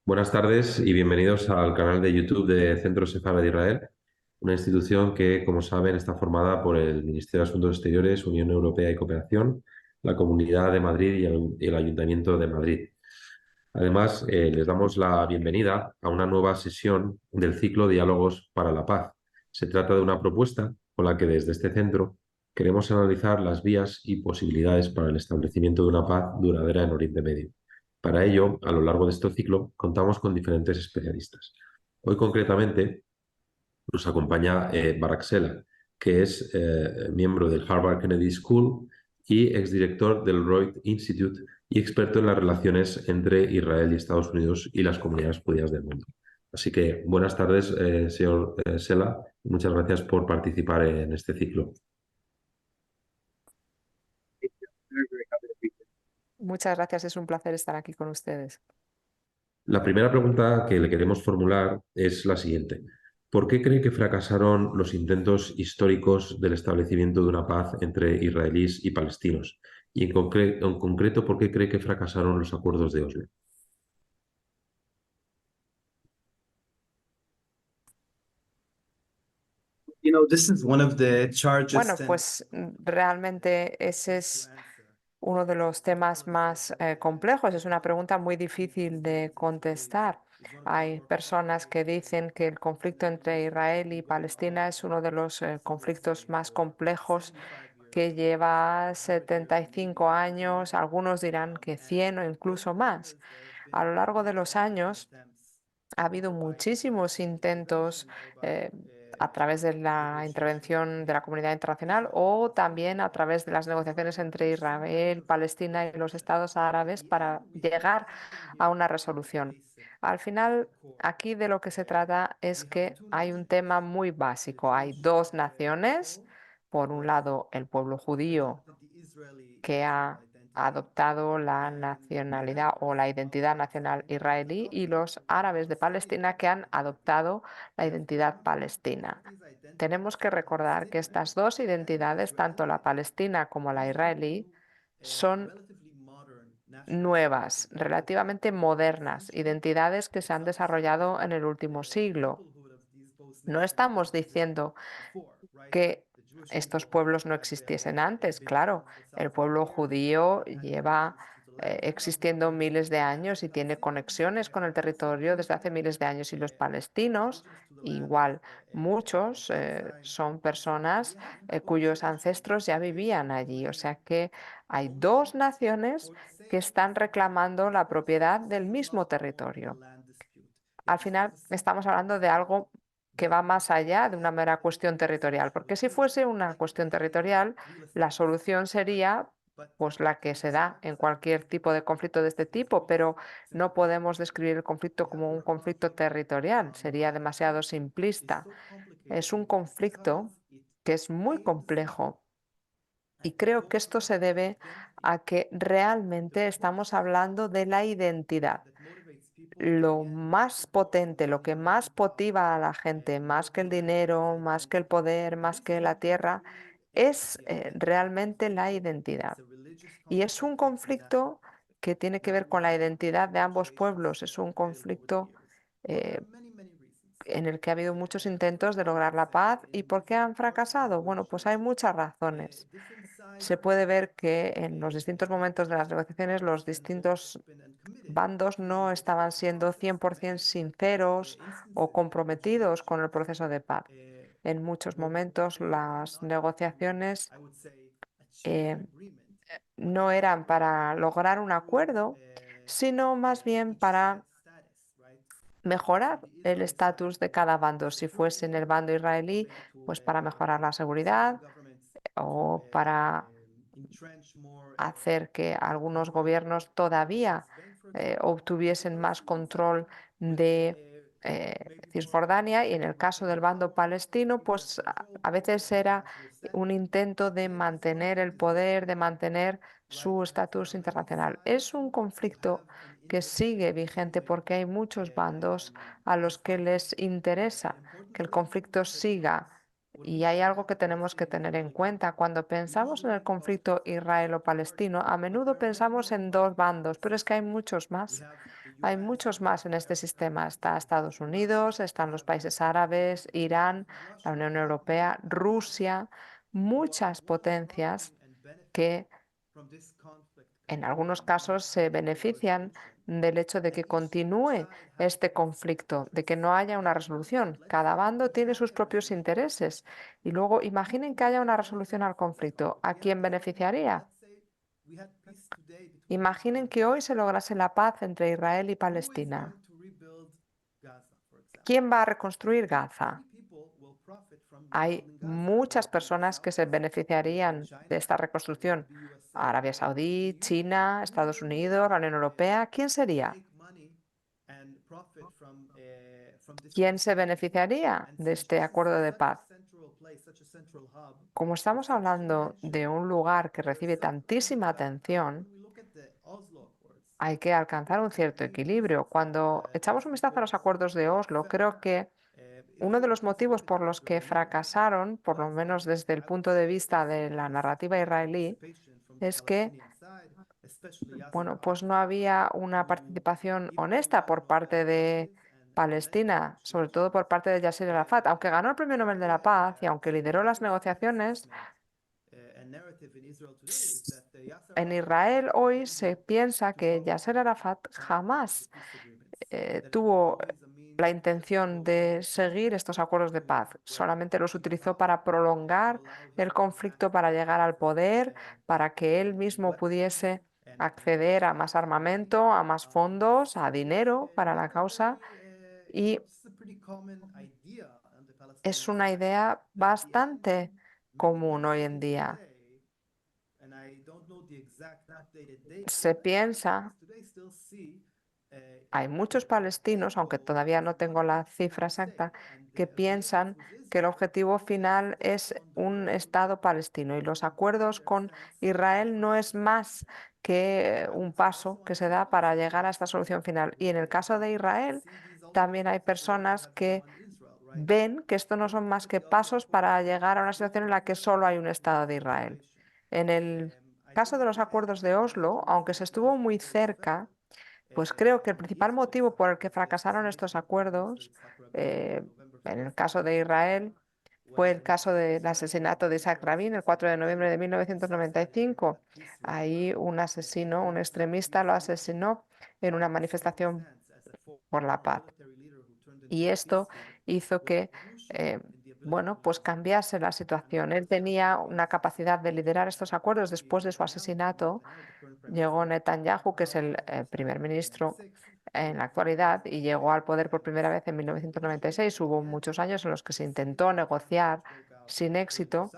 Buenas tardes y bienvenidos al canal de YouTube de Centro Sefardí de Israel, una institución que, como saben, está formada por el Ministerio de Asuntos Exteriores, Unión Europea y Cooperación, la Comunidad de Madrid y el Ayuntamiento de Madrid. Además, les damos la bienvenida a una nueva sesión del ciclo Diálogos para la Paz. Se trata de una propuesta con la que desde este centro queremos analizar las vías y posibilidades para el establecimiento de una paz duradera en Oriente Medio. Para ello, a lo largo de este ciclo, contamos con diferentes especialistas. Hoy, concretamente, nos acompaña Barak Sela, que es miembro del Harvard Kennedy School y exdirector del Reut Institute y experto en las relaciones entre Israel y Estados Unidos y las comunidades judías del mundo. Así que buenas tardes, señor Sela. Muchas gracias por participar en este ciclo. Muchas gracias, es un placer estar aquí con ustedes. La primera pregunta que le queremos formular es la siguiente. ¿Por qué cree que fracasaron los intentos históricos del establecimiento de una paz entre israelíes y palestinos? Y en concreto, ¿por qué cree que fracasaron los acuerdos de Oslo? This is one of the charges Bueno, and pues realmente ese es uno de los temas más complejos. Es una pregunta muy difícil de contestar. Hay personas que dicen que el conflicto entre Israel y Palestina es uno de los conflictos más complejos que lleva 75 años. Algunos dirán que 100 o incluso más. A lo largo de los años, ha habido muchísimos intentos a través de la intervención de la comunidad internacional o también a través de las negociaciones entre Israel, Palestina y los Estados árabes para llegar a una resolución. Al final, aquí de lo que se trata es que hay un tema muy básico. Hay dos naciones. Por un lado, el pueblo judío que ha adoptado la nacionalidad o la identidad nacional israelí y los árabes de Palestina que han adoptado la identidad palestina. Tenemos que recordar que estas dos identidades, tanto la palestina como la israelí, son nuevas, relativamente modernas, identidades que se han desarrollado en el último siglo. No estamos diciendo que estos pueblos no existiesen antes. Claro, el pueblo judío lleva existiendo miles de años y tiene conexiones con el territorio desde hace miles de años. Y los palestinos, igual, muchos son personas cuyos ancestros ya vivían allí. O sea que hay dos naciones que están reclamando la propiedad del mismo territorio. Al final estamos hablando de algo que va más allá de una mera cuestión territorial, porque si fuese una cuestión territorial, la solución sería pues la que se da en cualquier tipo de conflicto de este tipo, pero no podemos describir el conflicto como un conflicto territorial, sería demasiado simplista. Es un conflicto que es muy complejo y creo que esto se debe a que realmente estamos hablando de la identidad. Lo más potente, lo que más motiva a la gente, más que el dinero, más que el poder, más que la tierra, es realmente la identidad. Y es un conflicto que tiene que ver con la identidad de ambos pueblos. Es un conflicto eh, en el que ha habido muchos intentos de lograr la paz. ¿Y por qué han fracasado? Bueno, pues hay muchas razones. Se puede ver que en los distintos momentos de las negociaciones los distintos bandos no estaban siendo 100% sinceros o comprometidos con el proceso de paz. En muchos momentos las negociaciones eh, no eran para lograr un acuerdo, sino más bien para mejorar el estatus de cada bando. Si fuese en el bando israelí, pues para mejorar la seguridad o para hacer que algunos gobiernos todavía obtuviesen más control de Cisjordania y en el caso del bando palestino, pues a veces era un intento de mantener el poder, de mantener su estatus internacional. Es un conflicto que sigue vigente porque hay muchos bandos a los que les interesa que el conflicto siga Y hay algo que tenemos que tener en cuenta. Cuando pensamos en el conflicto israelo-palestino, a menudo pensamos en dos bandos, pero es que hay muchos más. Hay muchos más en este sistema. Está Estados Unidos, están los países árabes, Irán, la Unión Europea, Rusia, muchas potencias que en algunos casos se benefician del hecho de que continúe este conflicto, de que no haya una resolución. Cada bando tiene sus propios intereses. Y luego imaginen que haya una resolución al conflicto. ¿A quién beneficiaría? Imaginen que hoy se lograse la paz entre Israel y Palestina. ¿Quién va a reconstruir Gaza? Hay muchas personas que se beneficiarían de esta reconstrucción. Arabia Saudí, China, Estados Unidos, la Unión Europea. ¿Quién sería? ¿Quién se beneficiaría de este acuerdo de paz? Como estamos hablando de un lugar que recibe tantísima atención, hay que alcanzar un cierto equilibrio. Cuando echamos un vistazo a los acuerdos de Oslo, creo que uno de los motivos por los que fracasaron, por lo menos desde el punto de vista de la narrativa israelí, es que, bueno, pues no había una participación honesta por parte de Palestina, sobre todo por parte de Yasser Arafat. Aunque ganó el Premio Nobel de la Paz y aunque lideró las negociaciones, en Israel hoy se piensa que Yasser Arafat jamás tuvo la intención de seguir estos acuerdos de paz. Solamente los utilizó para prolongar el conflicto, para llegar al poder, para que él mismo pudiese acceder a más armamento, a más fondos, a dinero para la causa. Y es una idea bastante común hoy en día. Se piensa, hay muchos palestinos, aunque todavía no tengo la cifra exacta, que piensan que el objetivo final es un Estado palestino y los acuerdos con Israel no es más que un paso que se da para llegar a esta solución final. Y en el caso de Israel, también hay personas que ven que esto no son más que pasos para llegar a una situación en la que solo hay un Estado de Israel. En el caso de los acuerdos de Oslo, aunque se estuvo muy cerca, pues creo que el principal motivo por el que fracasaron estos acuerdos, en el caso de Israel, fue el caso del asesinato de Isaac Rabin el 4 de noviembre de 1995. Ahí un asesino, un extremista, lo asesinó en una manifestación por la paz. Y esto hizo que, eh, bueno, pues cambiase la situación. Él tenía una capacidad de liderar estos acuerdos. Después de su asesinato, llegó Netanyahu, que es el primer ministro en la actualidad, y llegó al poder por primera vez en 1996. Hubo muchos años en los que se intentó negociar sin éxito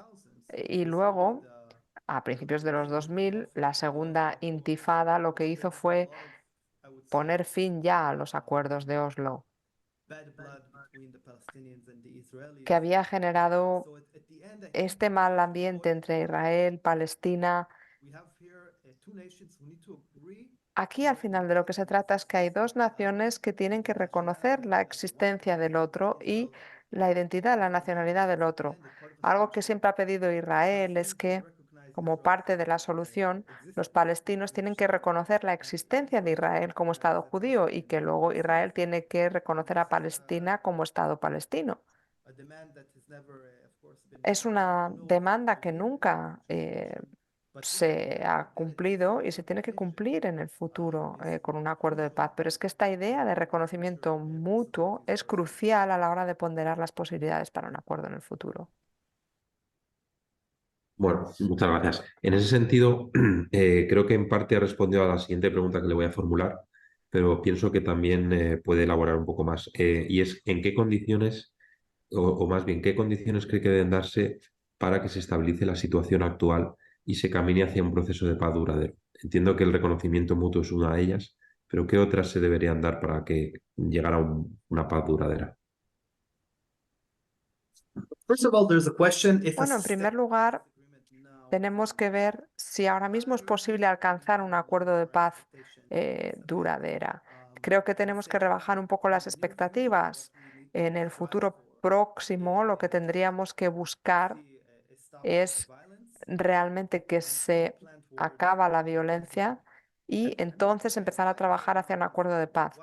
y luego, a principios de los 2000, la segunda intifada lo que hizo fue poner fin ya a los acuerdos de Oslo, que había generado este mal ambiente entre Israel y Palestina. Aquí al final de lo que se trata es que hay dos naciones que tienen que reconocer la existencia del otro y la identidad, la nacionalidad del otro. Algo que siempre ha pedido Israel es que, como parte de la solución, los palestinos tienen que reconocer la existencia de Israel como Estado judío y que luego Israel tiene que reconocer a Palestina como Estado palestino. Es una demanda que nunca se ha cumplido y se tiene que cumplir en el futuro con un acuerdo de paz. Pero es que esta idea de reconocimiento mutuo es crucial a la hora de ponderar las posibilidades para un acuerdo en el futuro. Bueno, muchas gracias. En ese sentido, creo que en parte ha respondido a la siguiente pregunta que le voy a formular, pero pienso que también puede elaborar un poco más. Y es, ¿en qué condiciones, o más bien, qué condiciones cree que deben darse para que se estabilice la situación actual y se camine hacia un proceso de paz duradero? Entiendo que el reconocimiento mutuo es una de ellas, pero ¿qué otras se deberían dar para que llegara a una paz duradera? Bueno, en primer lugar, tenemos que ver si ahora mismo es posible alcanzar un acuerdo de paz duradera. Creo que tenemos que rebajar un poco las expectativas en el futuro próximo lo que tendríamos que buscar es realmente que se acaba la violencia y entonces empezar a trabajar hacia un acuerdo de paz.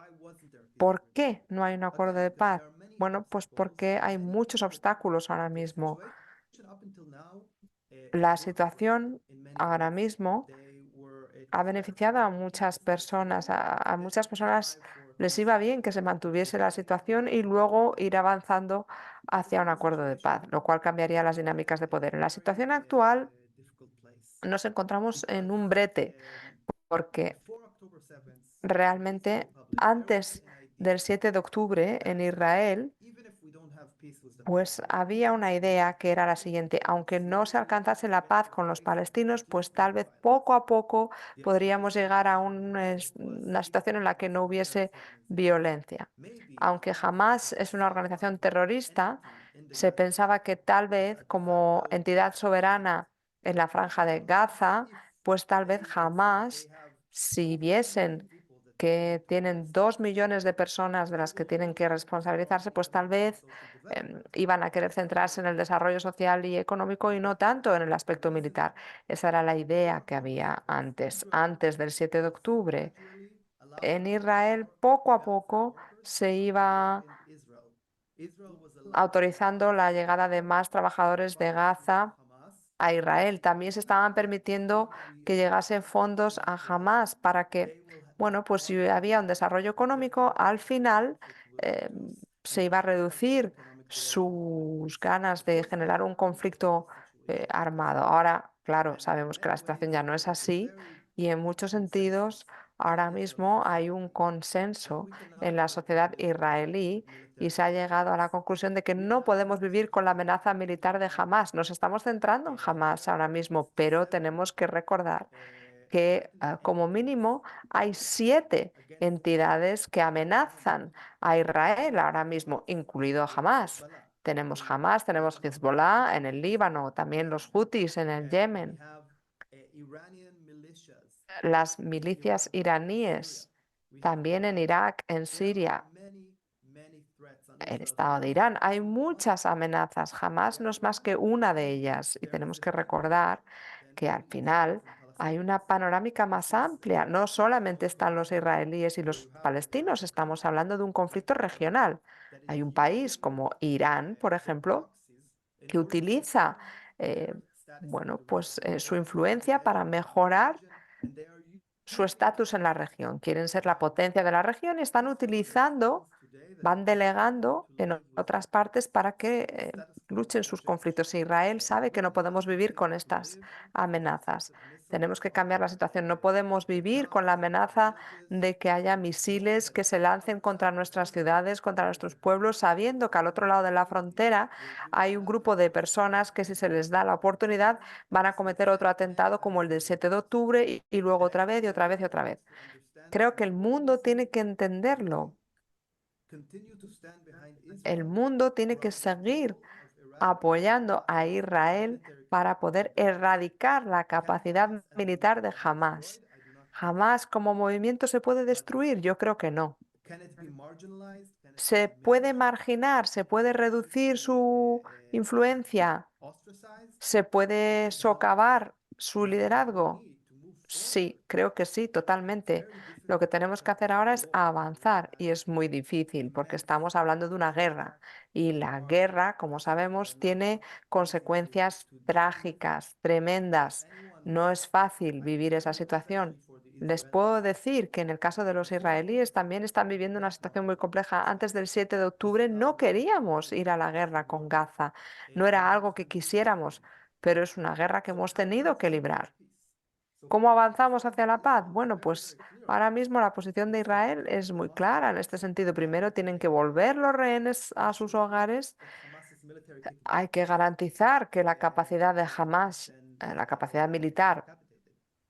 ¿Por qué no hay un acuerdo de paz? Bueno, pues porque hay muchos obstáculos ahora mismo. La situación ahora mismo ha beneficiado a muchas personas. A muchas personas les iba bien que se mantuviese la situación y luego ir avanzando hacia un acuerdo de paz, lo cual cambiaría las dinámicas de poder. En la situación actual nos encontramos en un brete porque realmente antes del 7 de octubre en Israel, pues había una idea que era la siguiente: aunque no se alcanzase la paz con los palestinos, pues tal vez poco a poco podríamos llegar a una situación en la que no hubiese violencia. Aunque Hamás es una organización terrorista, se pensaba que tal vez como entidad soberana en la Franja de Gaza, pues tal vez Hamás, si viesen que tienen 2 millones de personas de las que tienen que responsabilizarse, pues tal vez iban a querer centrarse en el desarrollo social y económico y no tanto en el aspecto militar. Esa era la idea que había antes del 7 de octubre. En Israel, poco a poco, se iba autorizando la llegada de más trabajadores de Gaza a Israel. También se estaban permitiendo que llegasen fondos a Hamas para que, bueno, pues si había un desarrollo económico, al final eh, se iba a reducir sus ganas de generar un conflicto armado. Ahora, claro, sabemos que la situación ya no es así y en muchos sentidos ahora mismo hay un consenso en la sociedad israelí y se ha llegado a la conclusión de que no podemos vivir con la amenaza militar de Hamás. Nos estamos centrando en Hamás ahora mismo, pero tenemos que recordar que como mínimo hay 7 entidades que amenazan a Israel ahora mismo, incluido Hamás. Tenemos Hamás, tenemos Hezbollah en el Líbano, también los Hutis en el Yemen, las milicias iraníes, también en Irak, en Siria, el Estado de Irán. Hay muchas amenazas, jamás no es más que una de ellas y tenemos que recordar que al final hay una panorámica más amplia. No solamente están los israelíes y los palestinos, estamos hablando de un conflicto regional. Hay un país como Irán, por ejemplo, que utiliza bueno, pues, su influencia para mejorar su estatus en la región. Quieren ser la potencia de la región y están utilizando, van delegando en otras partes para que luchen sus conflictos. Israel sabe que no podemos vivir con estas amenazas. Tenemos que cambiar la situación. No podemos vivir con la amenaza de que haya misiles que se lancen contra nuestras ciudades, contra nuestros pueblos, sabiendo que al otro lado de la frontera hay un grupo de personas que, si se les da la oportunidad, van a cometer otro atentado como el del 7 de octubre y luego otra vez y otra vez y otra vez. Creo que el mundo tiene que entenderlo. El mundo tiene que seguir apoyando a Israel para poder erradicar la capacidad militar de Hamás. ¿Hamás como movimiento se puede destruir? Yo creo que no. ¿Se puede marginar? ¿Se puede reducir su influencia? ¿Se puede socavar su liderazgo? Sí, creo que sí, totalmente. Lo que tenemos que hacer ahora es avanzar y es muy difícil porque estamos hablando de una guerra y la guerra, como sabemos, tiene consecuencias trágicas, tremendas. No es fácil vivir esa situación. Les puedo decir que en el caso de los israelíes también están viviendo una situación muy compleja. Antes del 7 de octubre no queríamos ir a la guerra con Gaza, no era algo que quisiéramos, pero es una guerra que hemos tenido que librar. ¿Cómo avanzamos hacia la paz? Bueno, pues ahora mismo la posición de Israel es muy clara en este sentido. Primero tienen que volver los rehenes a sus hogares. Hay que garantizar que la capacidad de Hamas, la capacidad militar,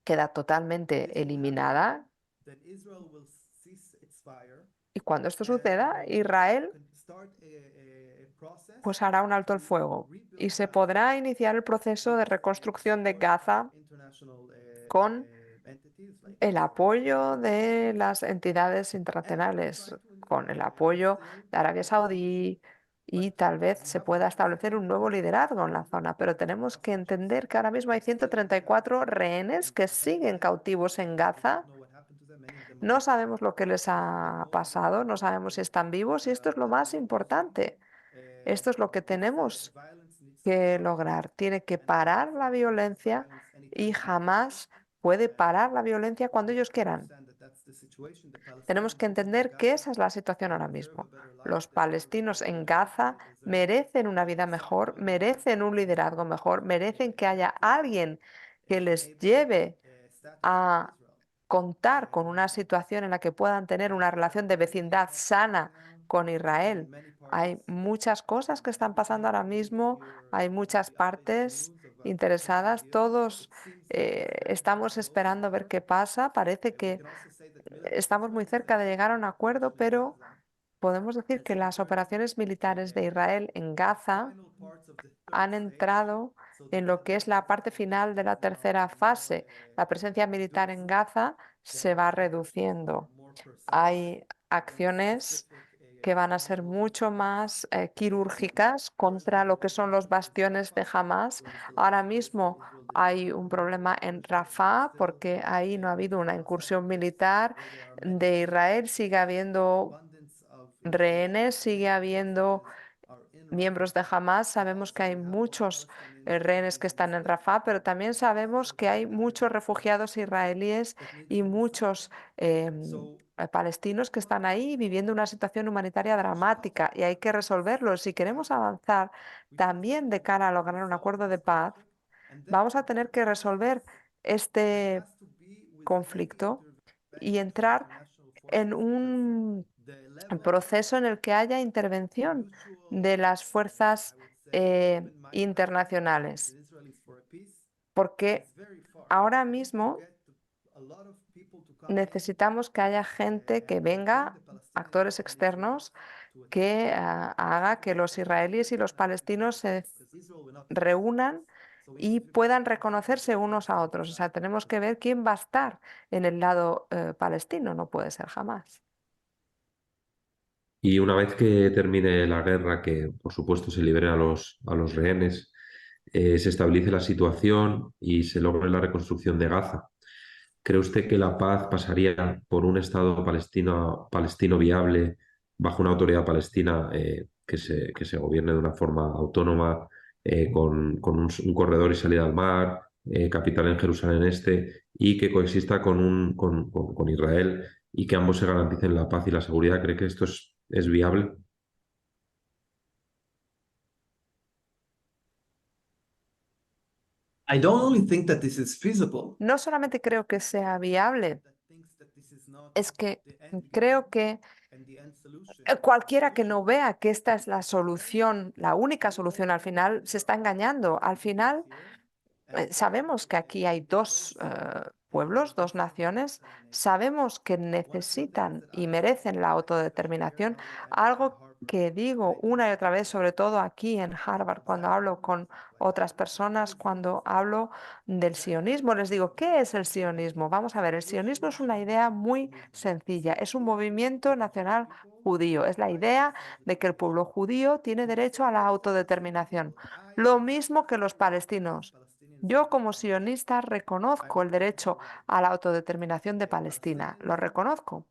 queda totalmente eliminada. Y cuando esto suceda, Israel pues hará un alto el fuego y se podrá iniciar el proceso de reconstrucción de Gaza con el apoyo de las entidades internacionales, con el apoyo de Arabia Saudí, y tal vez se pueda establecer un nuevo liderazgo en la zona, pero tenemos que entender que ahora mismo hay 134 rehenes que siguen cautivos en Gaza. No sabemos lo que les ha pasado, no sabemos si están vivos y esto es lo más importante. Esto es lo que tenemos que lograr. Tiene que parar la violencia y jamás puede parar la violencia cuando ellos quieran. Tenemos que entender que esa es la situación ahora mismo. Los palestinos en Gaza merecen una vida mejor, merecen un liderazgo mejor, merecen que haya alguien que les lleve a contar con una situación en la que puedan tener una relación de vecindad sana con Israel. Hay muchas cosas que están pasando ahora mismo, hay muchas partes interesadas, todos estamos esperando ver qué pasa. Parece que estamos muy cerca de llegar a un acuerdo, pero podemos decir que las operaciones militares de Israel en Gaza han entrado en lo que es la parte final de la tercera fase. La presencia militar en Gaza se va reduciendo. Hay acciones que van a ser mucho más quirúrgicas contra lo que son los bastiones de Hamas. Ahora mismo hay un problema en Rafah porque ahí no ha habido una incursión militar de Israel. Sigue habiendo rehenes, sigue habiendo miembros de Hamas. Sabemos que hay muchos rehenes que están en Rafah, pero también sabemos que hay muchos refugiados israelíes y muchos palestinos que están ahí viviendo una situación humanitaria dramática y hay que resolverlo. Si queremos avanzar también de cara a lograr un acuerdo de paz, vamos a tener que resolver este conflicto y entrar en un proceso en el que haya intervención de las fuerzas internacionales, porque ahora mismo necesitamos que haya gente que venga, actores externos, que haga que los israelíes y los palestinos se reúnan y puedan reconocerse unos a otros. O sea, tenemos que ver quién va a estar en el lado palestino, no puede ser jamás. Y una vez que termine la guerra, que por supuesto se liberen a los rehenes, se estabilice la situación y se logre la reconstrucción de Gaza, ¿cree usted que la paz pasaría por un Estado palestino viable bajo una autoridad palestina que se gobierne de una forma autónoma, con un corredor y salida al mar, capital en Jerusalén Este, y que coexista con Israel y que ambos se garanticen la paz y la seguridad? ¿Cree que esto es viable? I don't only think that this is feasible. No solamente creo que sea viable, es que creo que cualquiera que no vea que esta es la solución, la única solución al final, se está engañando. Al final, sabemos que aquí hay dos pueblos, dos naciones, sabemos que necesitan y merecen la autodeterminación, algo que digo una y otra vez, sobre todo aquí en Harvard, cuando hablo con otras personas, cuando hablo del sionismo, les digo, ¿qué es el sionismo? Vamos a ver, el sionismo es una idea muy sencilla, es un movimiento nacional judío, es la idea de que el pueblo judío tiene derecho a la autodeterminación, lo mismo que los palestinos. Yo como sionista reconozco el derecho a la autodeterminación de Palestina, lo reconozco.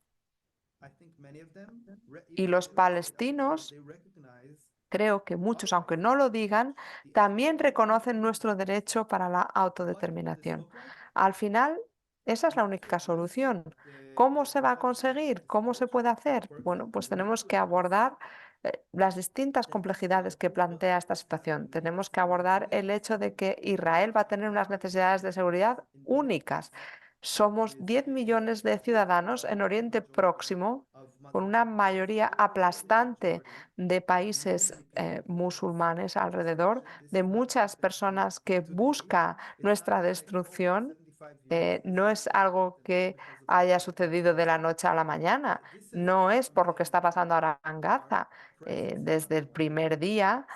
Y los palestinos, creo que muchos, aunque no lo digan, también reconocen nuestro derecho para la autodeterminación. Al final, esa es la única solución. ¿Cómo se va a conseguir? ¿Cómo se puede hacer? Bueno, pues tenemos que abordar las distintas complejidades que plantea esta situación. Tenemos que abordar el hecho de que Israel va a tener unas necesidades de seguridad únicas. Somos 10 millones de ciudadanos en Oriente Próximo, con una mayoría aplastante de países musulmanes alrededor, de muchas personas que buscan nuestra destrucción. no es algo que haya sucedido de la noche a la mañana, no es por lo que está pasando ahora en Gaza. Desde el primer día,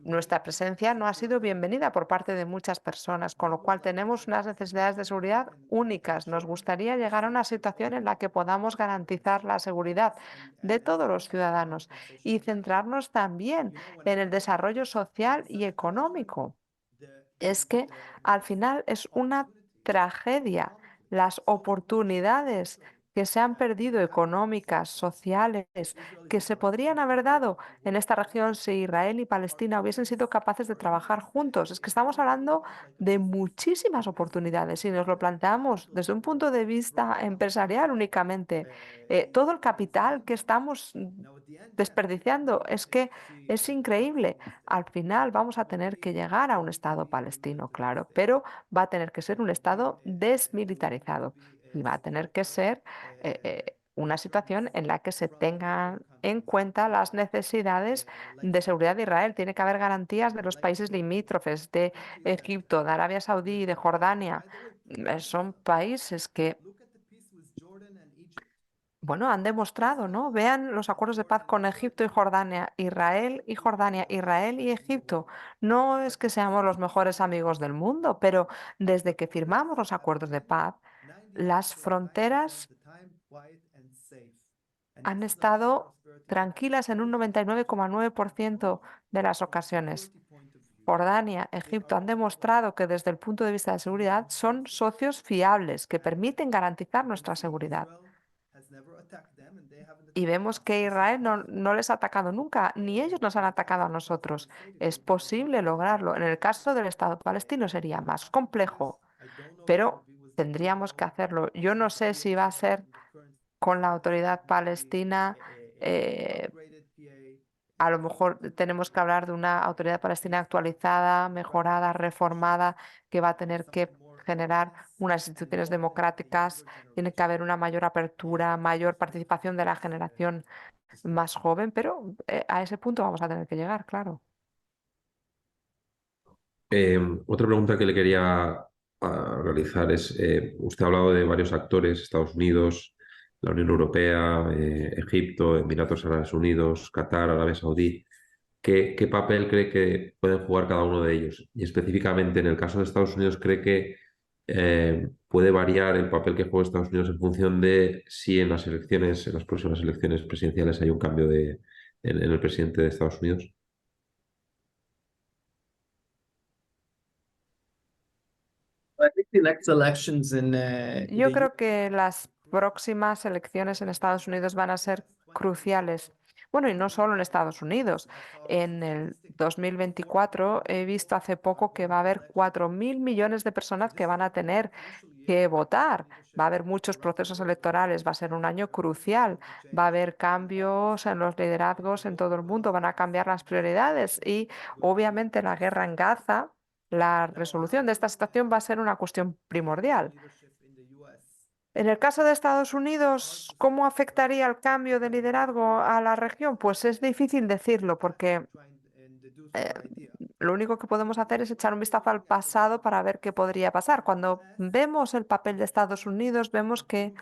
nuestra presencia no ha sido bienvenida por parte de muchas personas, con lo cual tenemos unas necesidades de seguridad únicas. Nos gustaría llegar a una situación en la que podamos garantizar la seguridad de todos los ciudadanos y centrarnos también en el desarrollo social y económico. Es que al final es una tragedia las oportunidades que se han perdido económicas, sociales, que se podrían haber dado en esta región si Israel y Palestina hubiesen sido capaces de trabajar juntos. Es que estamos hablando de muchísimas oportunidades. Si nos lo planteamos desde un punto de vista empresarial únicamente, todo el capital que estamos desperdiciando, es que es increíble. Al final vamos a tener que llegar a un Estado palestino, claro, pero va a tener que ser un Estado desmilitarizado y va a tener que ser una situación en la que se tengan en cuenta las necesidades de seguridad de Israel. Tiene que haber garantías de los países limítrofes, de Egipto, de Arabia Saudí, de Jordania. Son países que, bueno, han demostrado, ¿no? Vean los acuerdos de paz con Egipto y Jordania, Israel y Jordania, Israel y Egipto. No es que seamos los mejores amigos del mundo, pero desde que firmamos los acuerdos de paz, las fronteras han estado tranquilas en un 99,9% de las ocasiones. Jordania, Egipto han demostrado que desde el punto de vista de seguridad son socios fiables que permiten garantizar nuestra seguridad. Y vemos que Israel no les ha atacado nunca, ni ellos nos han atacado a nosotros. Es posible lograrlo. En el caso del Estado palestino sería más complejo, pero tendríamos que hacerlo. Yo no sé si va a ser con la autoridad palestina. A lo mejor tenemos que hablar de una autoridad palestina actualizada, mejorada, reformada, que va a tener que generar unas instituciones democráticas. Tiene que haber una mayor apertura, mayor participación de la generación más joven, pero a ese punto vamos a tener que llegar, claro. Otra pregunta que le quería realizar es, usted ha hablado de varios actores, Estados Unidos, la Unión Europea, Egipto, Emiratos Árabes Unidos, Qatar, Arabia Saudí. ¿Qué papel cree que pueden jugar cada uno de ellos? Y específicamente en el caso de Estados Unidos, ¿cree que puede variar el papel que juega Estados Unidos en función de si en las elecciones, en las próximas elecciones presidenciales hay un cambio en el presidente de Estados Unidos? I think the next elections in Yo the creo que las próximas elecciones en Estados Unidos van a ser cruciales. Bueno, y no solo en Estados Unidos. En el 2024 he visto hace poco que va a haber 4.000 millones de personas que van a tener que votar. Va a haber muchos procesos electorales, va a ser un año crucial, va a haber cambios en los liderazgos en todo el mundo, van a cambiar las prioridades y obviamente la guerra en Gaza, la resolución de esta situación va a ser una cuestión primordial. En el caso de Estados Unidos, ¿cómo afectaría el cambio de liderazgo a la región? Pues es difícil decirlo porque eh, lo único que podemos hacer es echar un vistazo al pasado para ver qué podría pasar. Cuando vemos el papel de Estados Unidos, vemos que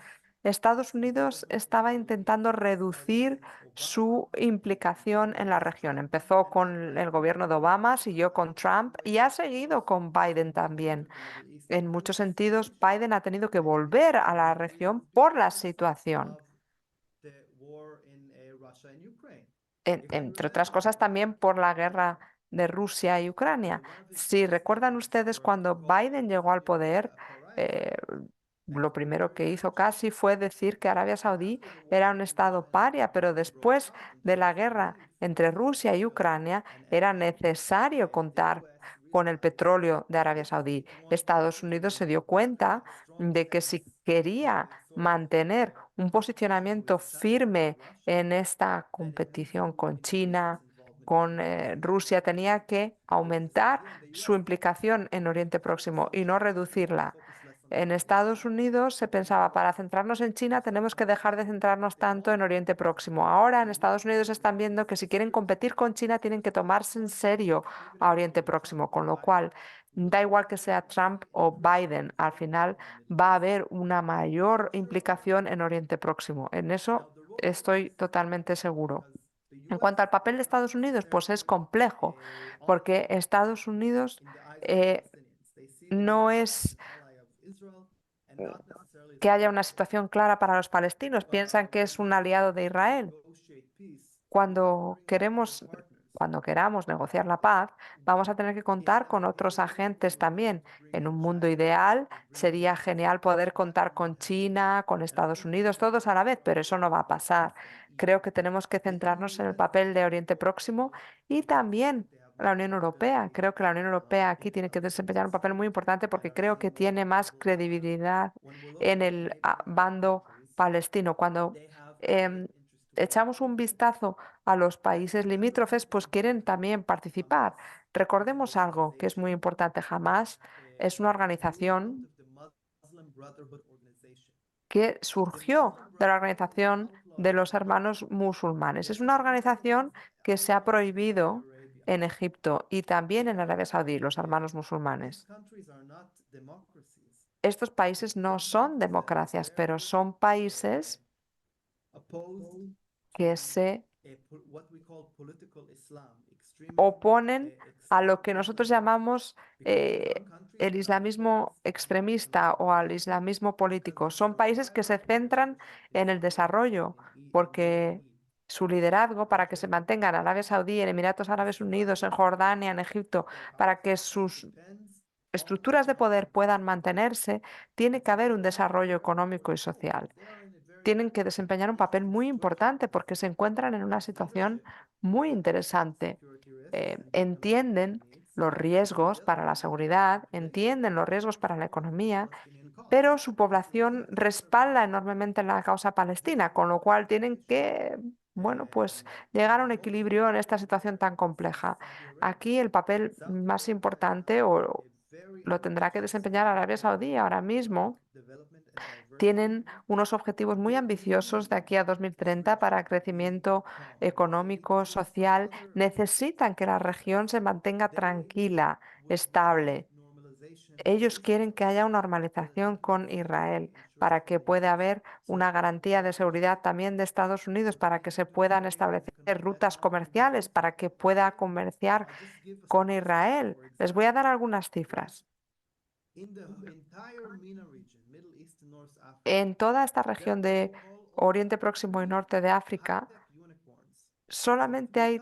Estados Unidos estaba intentando reducir su implicación en la región. Empezó con el gobierno de Obama, siguió con Trump y ha seguido con Biden también. En muchos sentidos, Biden ha tenido que volver a la región por la situación. Entre otras cosas, también por la guerra de Rusia y Ucrania. Si recuerdan ustedes cuando Biden llegó al poder, eh, lo primero que hizo casi fue decir que Arabia Saudí era un estado paria, pero después de la guerra entre Rusia y Ucrania era necesario contar con el petróleo de Arabia Saudí. Estados Unidos se dio cuenta de que si quería mantener un posicionamiento firme en esta competición con China, con Rusia, tenía que aumentar su implicación en Oriente Próximo y no reducirla. En Estados Unidos se pensaba, para centrarnos en China tenemos que dejar de centrarnos tanto en Oriente Próximo. Ahora en Estados Unidos están viendo que si quieren competir con China tienen que tomarse en serio a Oriente Próximo, con lo cual Da igual que sea Trump o Biden, al final va a haber una mayor implicación en Oriente Próximo. En eso estoy totalmente seguro. En cuanto al papel de Estados Unidos, pues es complejo, porque Estados Unidos no es que haya una situación clara para los palestinos, piensan que es un aliado de Israel. Cuando queramos negociar la paz, vamos a tener que contar con otros agentes también. En un mundo ideal sería genial poder contar con China, con Estados Unidos, todos a la vez, pero eso no va a pasar. Creo que tenemos que centrarnos en el papel de Oriente Próximo y también la Unión Europea. Creo que la Unión Europea aquí tiene que desempeñar un papel muy importante porque creo que tiene más credibilidad en el bando palestino. Cuando em, echamos un vistazo a los países limítrofes, pues quieren también participar. Recordemos algo que es muy importante. Hamás es una organización que surgió de la organización de los hermanos musulmanes. Es una organización que se ha prohibido en Egipto y también en Arabia Saudí, los hermanos musulmanes. Estos países no son democracias, pero son países que se oponen a lo que nosotros llamamos el islamismo extremista o al islamismo político. Son países que se centran en el desarrollo, porque su liderazgo para que se mantengan en Arabia Saudí, en Emiratos Árabes Unidos, en Jordania, en Egipto, para que sus estructuras de poder puedan mantenerse, tiene que haber un desarrollo económico y social. Tienen que desempeñar un papel muy importante porque se encuentran en una situación muy interesante. Entienden los riesgos para la seguridad, entienden los riesgos para la economía, pero su población respalda enormemente la causa palestina, con lo cual tienen que, bueno, pues llegar a un equilibrio en esta situación tan compleja. Aquí el papel más importante lo tendrá que desempeñar Arabia Saudí ahora mismo. Tienen unos objetivos muy ambiciosos de aquí a 2030 para crecimiento económico, social. Necesitan que la región se mantenga tranquila, estable. Ellos quieren que haya una normalización con Israel para que pueda haber una garantía de seguridad también de Estados Unidos, para que se puedan establecer rutas comerciales, para que pueda comerciar con Israel. Les voy a dar algunas cifras. En toda esta región de Oriente Próximo y Norte de África, solamente hay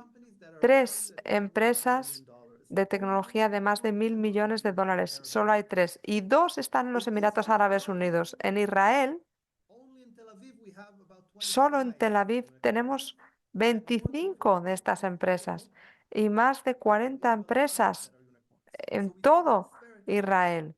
3 empresas de tecnología de más de 1.000 millones de dólares. Solo hay 3. Y 2 están en los Emiratos Árabes Unidos. En Israel, solo en Tel Aviv tenemos 25 de estas empresas y más de 40 empresas en todo Israel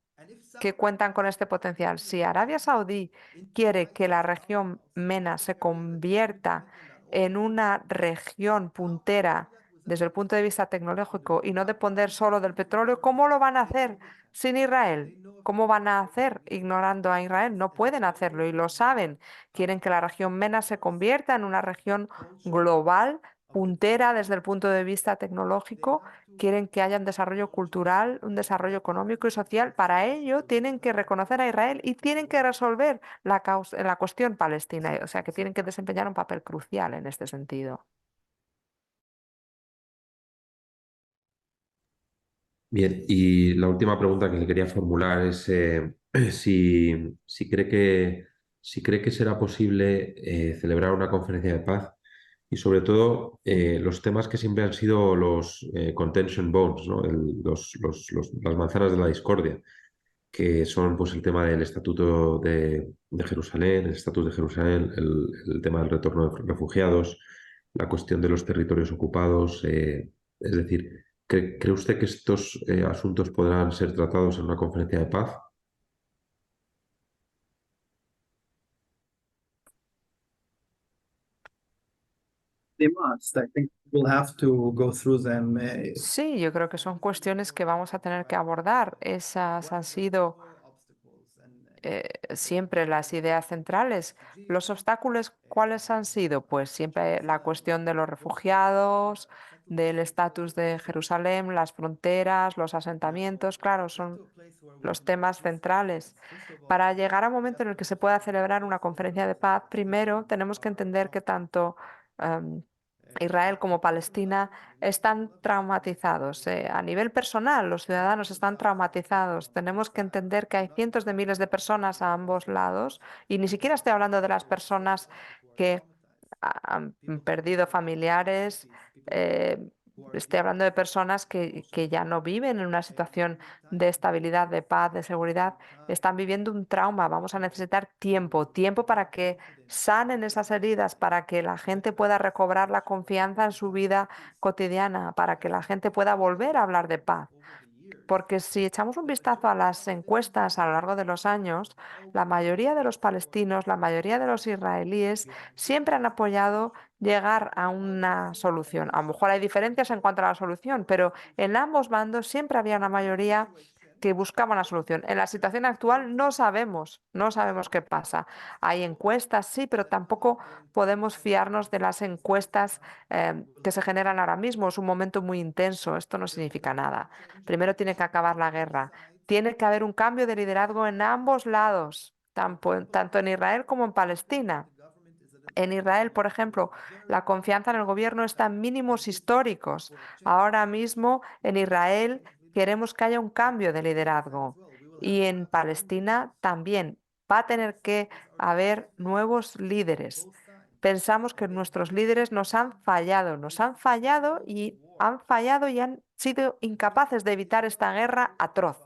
que cuentan con este potencial. Si Arabia Saudí quiere que la región MENA se convierta en una región puntera desde el punto de vista tecnológico y no depender solo del petróleo, ¿cómo lo van a hacer sin Israel? ¿Cómo van a hacer ignorando a Israel? No pueden hacerlo y lo saben. Quieren que la región MENA se convierta en una región global, puntera desde el punto de vista tecnológico. Quieren que haya un desarrollo cultural, un desarrollo económico y social. Para ello tienen que reconocer a Israel y tienen que resolver la cuestión palestina. O sea, que tienen que desempeñar un papel crucial en este sentido. Bien, y la última pregunta que le quería formular es si cree que será posible celebrar una conferencia de paz y sobre todo los temas que siempre han sido los contention bones, ¿no? Las manzanas de la discordia, que son pues, el tema del Estatuto de Jerusalén, el Estatus de Jerusalén, el tema del retorno de refugiados, la cuestión de los territorios ocupados, es decir, ¿cree usted que estos asuntos podrán ser tratados en una conferencia de paz? They must. I think we'll have to go through them. Sí, yo creo que son cuestiones que vamos a tener que abordar. Esas han sido siempre las ideas centrales. Los obstáculos, ¿cuáles han sido? Pues siempre la cuestión de los refugiados, del estatus de Jerusalén, las fronteras, los asentamientos, claro, son los temas centrales. Para llegar a un momento en el que se pueda celebrar una conferencia de paz, primero tenemos que entender que tanto Israel como Palestina están traumatizados. A nivel personal, los ciudadanos están traumatizados. Tenemos que entender que hay cientos de miles de personas a ambos lados y ni siquiera estoy hablando de las personas que han perdido familiares. Estoy hablando de personas que ya no viven en una situación de estabilidad, de paz, de seguridad. Están viviendo un trauma. Vamos a necesitar tiempo para que sanen esas heridas, para que la gente pueda recobrar la confianza en su vida cotidiana, para que la gente pueda volver a hablar de paz. Porque si echamos un vistazo a las encuestas a lo largo de los años, la mayoría de los palestinos, la mayoría de los israelíes siempre han apoyado llegar a una solución. A lo mejor hay diferencias en cuanto a la solución, pero en ambos bandos siempre había una mayoría que buscaba una solución. En la situación actual no sabemos qué pasa. Hay encuestas, sí, pero tampoco podemos fiarnos de las encuestas que se generan ahora mismo. Es un momento muy intenso. Esto no significa nada. Primero tiene que acabar la guerra. Tiene que haber un cambio de liderazgo en ambos lados, tanto en Israel como en Palestina. En Israel, por ejemplo, la confianza en el gobierno está en mínimos históricos. Ahora mismo en Israel queremos que haya un cambio de liderazgo. Y en Palestina también va a tener que haber nuevos líderes. Pensamos que nuestros líderes nos han fallado y han sido incapaces de evitar esta guerra atroz.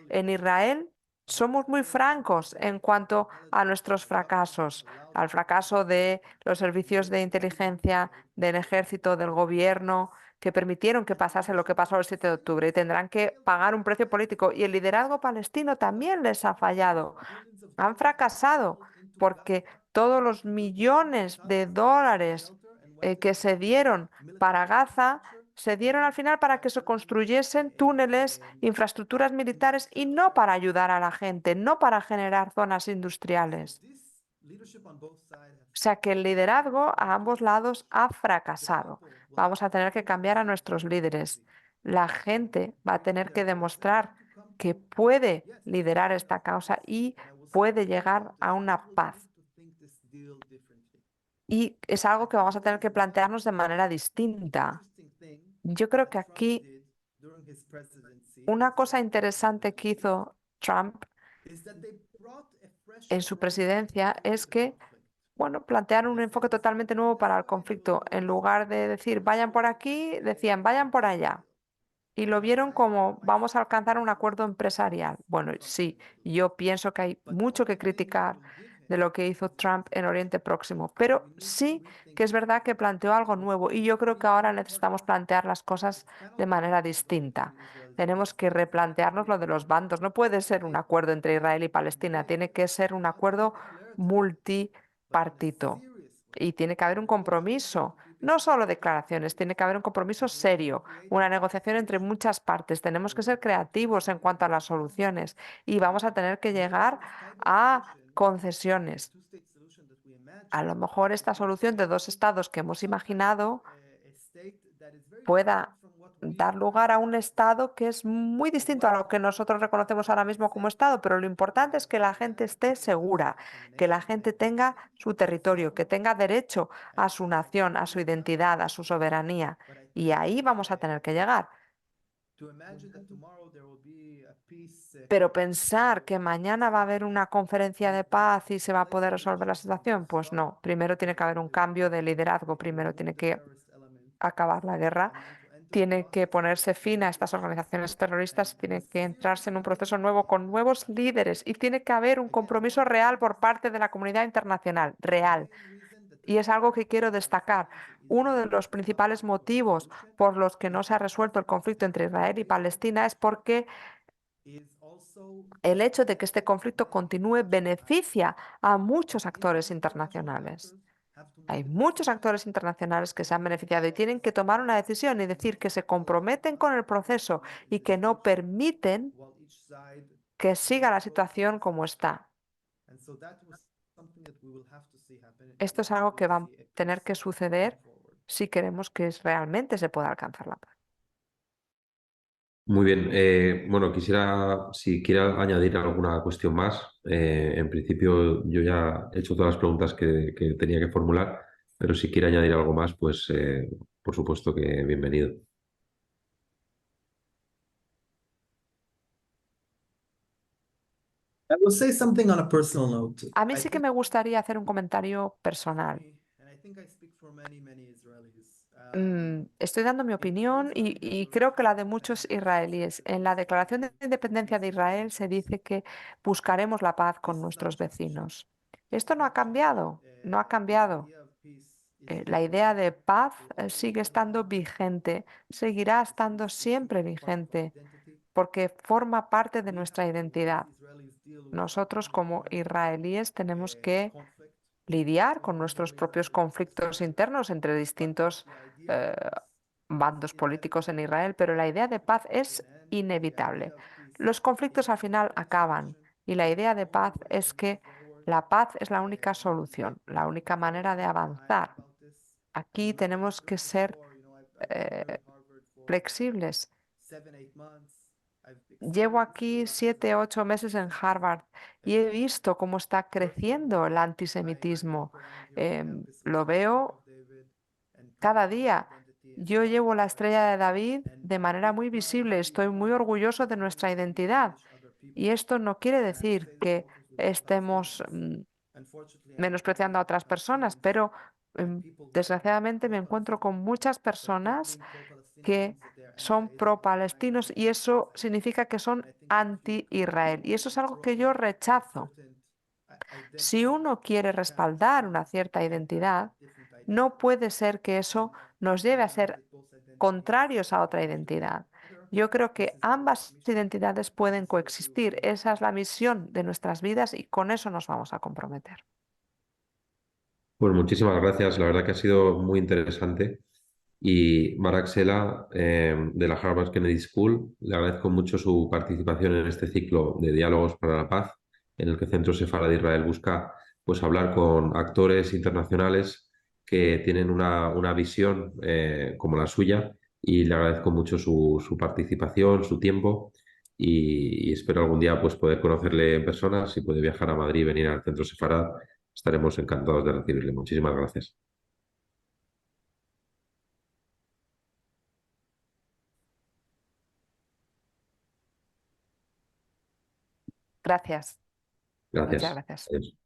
En Israel somos muy francos en cuanto a nuestros fracasos, al fracaso de los servicios de inteligencia, del ejército, del gobierno, que permitieron que pasase lo que pasó el 7 de octubre y tendrán que pagar un precio político. Y el liderazgo palestino también les ha fallado. Han fracasado porque todos los millones de dólares que se dieron para Gaza se dieron al final para que se construyesen túneles, infraestructuras militares y no para ayudar a la gente, no para generar zonas industriales. O sea que el liderazgo a ambos lados ha fracasado. Vamos a tener que cambiar a nuestros líderes. La gente va a tener que demostrar que puede liderar esta causa y puede llegar a una paz. Y es algo que vamos a tener que plantearnos de manera distinta. Yo creo que aquí una cosa interesante que hizo Trump en su presidencia es que, bueno, plantearon un enfoque totalmente nuevo para el conflicto. En lugar de decir vayan por aquí, decían vayan por allá. Y lo vieron como vamos a alcanzar un acuerdo empresarial. Bueno, sí, yo pienso que hay mucho que criticar de lo que hizo Trump en Oriente Próximo, pero sí que es verdad que planteó algo nuevo y yo creo que ahora necesitamos plantear las cosas de manera distinta. Tenemos que replantearnos lo de los bandos. No puede ser un acuerdo entre Israel y Palestina, tiene que ser un acuerdo multipartito y tiene que haber un compromiso. No solo declaraciones, tiene que haber un compromiso serio, una negociación entre muchas partes. Tenemos que ser creativos en cuanto a las soluciones y vamos a tener que llegar a concesiones. A lo mejor esta solución de dos estados que hemos imaginado pueda dar lugar a un estado que es muy distinto a lo que nosotros reconocemos ahora mismo como estado, pero lo importante es que la gente esté segura, que la gente tenga su territorio, que tenga derecho a su nación, a su identidad, a su soberanía. Y ahí vamos a tener que llegar. Pero pensar que mañana va a haber una conferencia de paz y se va a poder resolver la situación, pues no. Primero tiene que haber un cambio de liderazgo, primero tiene que acabar la guerra, tiene que ponerse fin a estas organizaciones terroristas, tiene que entrarse en un proceso nuevo con nuevos líderes y tiene que haber un compromiso real por parte de la comunidad internacional, real. Y es algo que quiero destacar. Uno de los principales motivos por los que no se ha resuelto el conflicto entre Israel y Palestina es porque el hecho de que este conflicto continúe beneficia a muchos actores internacionales. Hay muchos actores internacionales que se han beneficiado y tienen que tomar una decisión y decir que se comprometen con el proceso y que no permiten que siga la situación como está. Esto es algo que va a tener que suceder si queremos que realmente se pueda alcanzar la paz. Muy bien. Bueno, quisiera, si quiere añadir alguna cuestión más. En principio, yo ya he hecho todas las preguntas que tenía que formular, pero si quiere añadir algo más, pues por supuesto que bienvenido. I will say something on a personal note. A mí sí que me gustaría hacer un comentario personal. And I think I speak for many Israelis. Estoy dando mi opinión y creo que la de muchos israelíes. En la Declaración de Independencia de Israel se dice que buscaremos la paz con nuestros vecinos. Esto no ha cambiado, no ha cambiado. La idea de paz sigue estando vigente, seguirá estando siempre vigente, porque forma parte de nuestra identidad. Nosotros como israelíes tenemos que lidiar con nuestros propios conflictos internos entre distintos eh, bandos políticos en Israel, pero la idea de paz es inevitable. Los conflictos al final acaban y la idea de paz es que la paz es la única solución, la única manera de avanzar. Aquí tenemos que ser eh, flexibles. Llevo aquí 7, 8 meses en Harvard y he visto cómo está creciendo el antisemitismo. Lo veo cada día. Yo llevo la estrella de David de manera muy visible. Estoy muy orgulloso de nuestra identidad. Y esto no quiere decir que estemos menospreciando a otras personas, pero desgraciadamente me encuentro con muchas personas que son pro-palestinos y eso significa que son anti-Israel. Y eso es algo que yo rechazo. Si uno quiere respaldar una cierta identidad, no puede ser que eso nos lleve a ser contrarios a otra identidad. Yo creo que ambas identidades pueden coexistir. Esa es la misión de nuestras vidas y con eso nos vamos a comprometer. Pues muchísimas gracias. La verdad que ha sido muy interesante. Y Barak Sela, de la Harvard Kennedy School, le agradezco mucho su participación en este ciclo de Diálogos para la Paz, en el que Centro Sefara de Israel busca pues, hablar con actores internacionales que tienen una visión como la suya, y le agradezco mucho su participación, su tiempo, y espero algún día pues, poder conocerle en persona. Si puede viajar a Madrid y venir al Centro Sefara, estaremos encantados de recibirle. Muchísimas gracias. Gracias. Muchas Gracias. gracias. Adiós.